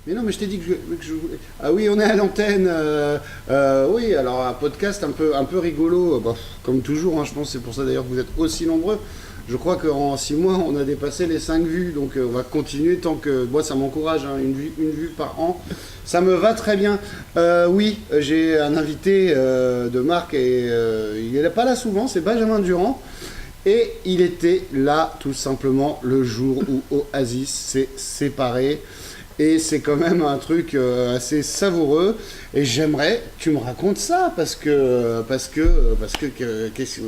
Mais non, mais je t'ai dit que je voulais. Ah oui, on est à l'antenne. Oui, alors un podcast un peu rigolo, bah, comme toujours, hein, je pense que c'est pour ça d'ailleurs que vous êtes aussi nombreux. Je crois qu'en 6 mois, on a dépassé les 5 vues, donc on va continuer tant que. Moi, ça m'encourage, hein, une vue par an. Ça me va très bien. Oui, j'ai un invité de marque et il n'est pas là souvent, c'est Benjamin Durand. Et il était là tout simplement le jour où Oasis s'est séparé. Et c'est quand même un truc assez savoureux. Et j'aimerais que tu me racontes ça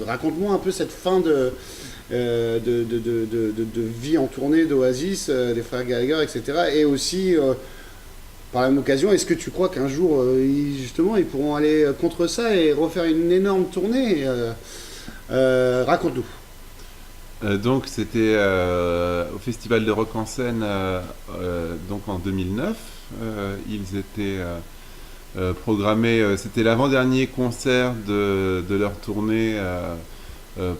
raconte-moi un peu cette fin de vie en tournée d'Oasis, des frères Gallagher, etc. Et aussi, par la même occasion, est-ce que tu crois qu'un jour, justement, ils pourront aller contre ça et refaire une énorme tournée raconte-nous. Donc c'était au Festival de Rock en Seine donc en 2009. Ils étaient programmés, c'était l'avant-dernier concert de leur tournée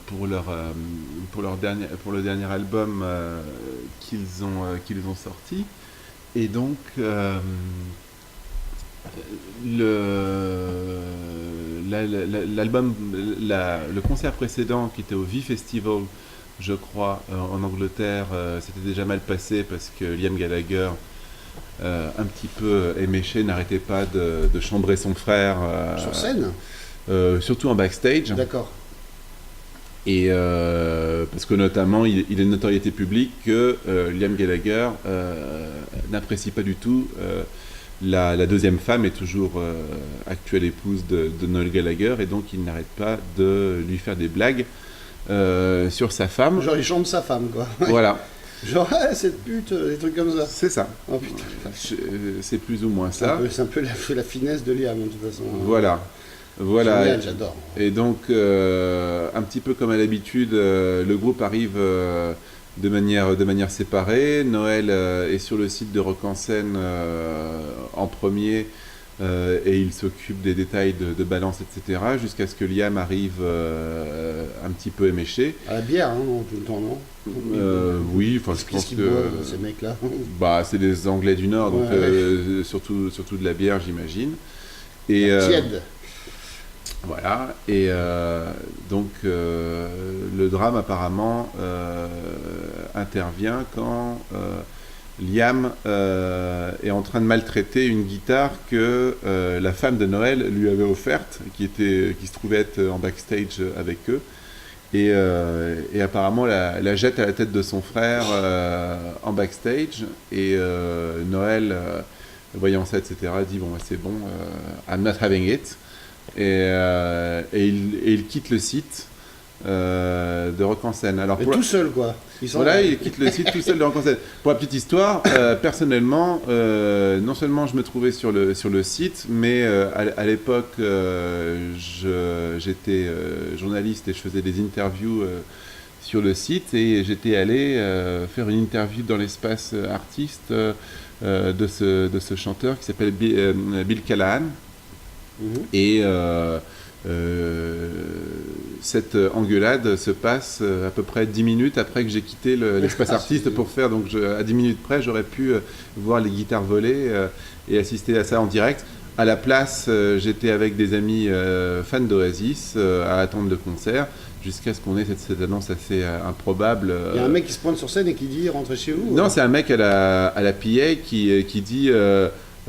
pour le dernier album qu'ils ont sorti. Et donc l'album, le concert précédent qui était au V-Festival, je crois, en Angleterre, c'était déjà mal passé parce que Liam Gallagher, un petit peu éméché, n'arrêtait pas de chambrer son frère. Sur scène surtout en backstage. D'accord. Et parce que notamment, il est de notoriété publique que Liam Gallagher n'apprécie pas du tout la deuxième femme et toujours actuelle épouse de Noel Gallagher, et donc il n'arrête pas de lui faire des blagues sur sa femme. Genre il chante sa femme, quoi. Voilà. Genre cette pute, des trucs comme ça. C'est ça. Oh putain. C'est plus ou moins ça. C'est un peu la finesse de Liam, de toute façon. Voilà. Voilà. Génial, j'adore. Et donc, un petit peu comme à l'habitude, le groupe arrive de manière séparée. Noël est sur le site de Rock en Seine en premier, et il s'occupe des détails de balance, etc. Jusqu'à ce que Liam arrive un petit peu éméché. À la bière, hein, non, tout le temps, non Oui, enfin, je pense qu'ils que boivent, ces mecs-là. Bah, c'est des Anglais du Nord, donc ouais. surtout de la bière, j'imagine. Et tiède. voilà, et donc le drame apparemment intervient quand Liam est en train de maltraiter une guitare que la femme de Noël lui avait offerte, qui se trouvait être en backstage avec eux, et apparemment la jette à la tête de son frère en backstage, et Noël, voyant ça, etc., dit bon, c'est bon, I'm not having it. Et il quitte le site de Rock en Seine. Alors tout seul, quoi. Il quitte le site tout seul de Rock en Seine. Pour la petite histoire, personnellement, non seulement je me trouvais sur le site, mais à l'époque, j'étais journaliste et je faisais des interviews sur le site, et j'étais allé faire une interview dans l'espace artiste de ce chanteur qui s'appelle Bill Callahan. Et cette engueulade se passe à peu près 10 minutes après que j'ai quitté l'espace artiste pour faire, donc à 10 minutes près, j'aurais pu voir les guitares voler et assister à ça en direct. À la place, j'étais avec des amis fans d'Oasis à attendre le concert, jusqu'à ce qu'on ait cette annonce assez improbable. Il y a un mec qui se pointe sur scène et qui dit « rentrez chez vous ». Non, c'est un mec à la PA qui dit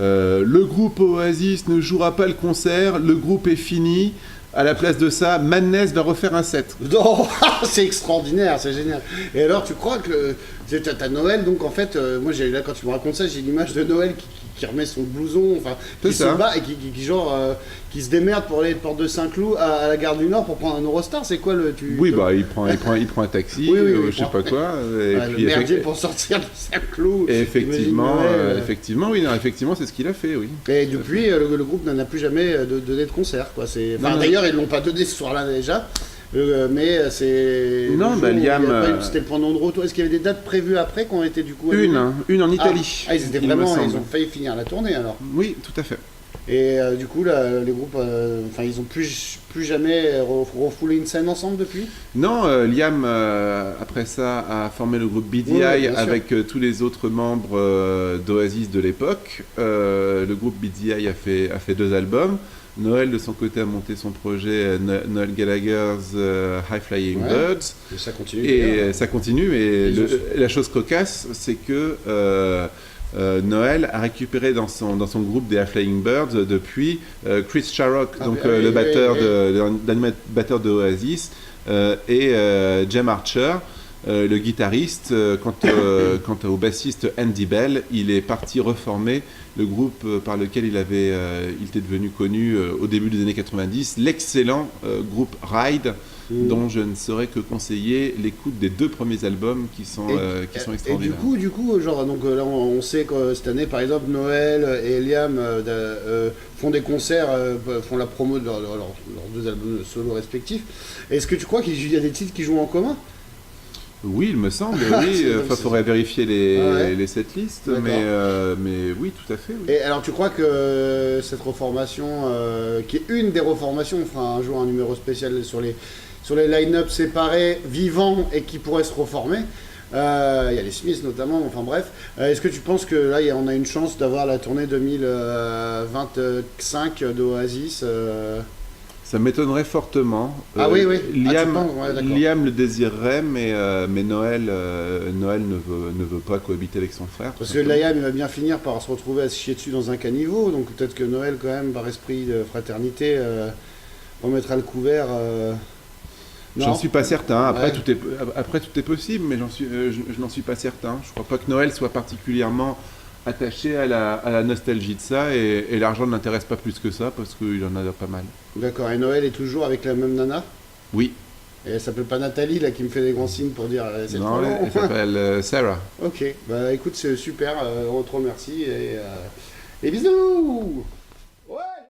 le groupe Oasis ne jouera pas le concert, le groupe est fini. À la place de ça, Madness va refaire un set. Non, c'est extraordinaire, c'est génial. Et alors, tu crois que t'as Noël, donc en fait, moi, là, quand tu me racontes ça, j'ai l'image de Noël qui remet son blouson, enfin, qui se bat et qui se démerde pour aller de Porte de Saint-Cloud à la gare du Nord pour prendre un Eurostar. C'est quoi Oui, bah, il prend un taxi, oui, je sais pas quoi. Et puis, le merdier pour sortir de Saint-Cloud. Et effectivement, c'est ce qu'il a fait, oui. Et depuis, le groupe n'en a plus jamais donné de concert, quoi. D'ailleurs, ils l'ont pas donné ce soir-là déjà. Mais c'est. Non, Liam. C'était le point de retour. Est-ce qu'il y avait des dates prévues après qui ont été du coup. Une en Italie. Ils ont failli finir la tournée alors. Oui, tout à fait. Et du coup, là, les groupes, enfin, ils ont plus jamais refoulé une scène ensemble depuis? Non, Liam, après ça, a formé le groupe BDI Oui, bien sûr. avec tous les autres membres d'Oasis de l'époque. Le groupe BDI a fait 2 albums. Noël, de son côté, a monté son projet Noel Gallagher's High Flying Ouais. Birds. Et ça continue. Et d'ailleurs. ça continue. Et Ils ont- la chose cocasse, c'est que Noël a récupéré dans son groupe des High Flying Birds depuis Chris Sharrock, Ah, donc oui, oui, le oui, batteur oui. batteur de Oasis, et Jem Archer. Le guitariste, quant au bassiste Andy Bell, il est parti reformer le groupe par lequel il était devenu connu au début des années 90, l'excellent groupe Ride, dont je ne saurais que conseiller l'écoute des 2 premiers albums qui sont Et extraordinaires. du coup, genre, donc là, on sait que cette année, par exemple, Noël et Liam font des concerts, font la promo de leurs 2 albums solo respectifs. Est-ce que tu crois qu'il y a des titres qui jouent en commun? Oui, il me semble, oui. Il faudrait vérifier les setlists, D'accord. mais oui, tout à fait. Oui. Et alors, tu crois que cette reformation, qui est une des reformations, on fera un jour un numéro spécial sur les line-up séparés, vivants et qui pourraient se reformer. Il y a les Smiths notamment, enfin bref. Est-ce que tu penses que là, on a une chance d'avoir la tournée 2025 d'Oasis Ça m'étonnerait fortement. Ah oui, oui. Ah, tu Liam, penses, ouais, d'accord. Liam le désirerait, mais Noël ne veut pas cohabiter avec son frère. Parce que Liam, il va bien finir par se retrouver à se chier dessus dans un caniveau, donc peut-être que Noël, quand même, par esprit de fraternité, remettra le couvert. J'en Non. suis pas certain. Après, Ouais. tout est possible, mais je n'en suis pas certain. Je crois pas que Noël soit particulièrement attaché à la nostalgie de ça, et l'argent ne l'intéresse pas plus que ça, parce qu'il en a pas mal. D'accord, et Noël est toujours avec la même nana? Oui, Et elle s'appelle pas Nathalie, là, qui me fait des grands signes pour dire c'est trop non, long. elle s'appelle Sarah. Ok, bah écoute, c'est super, on te remercie et bisous!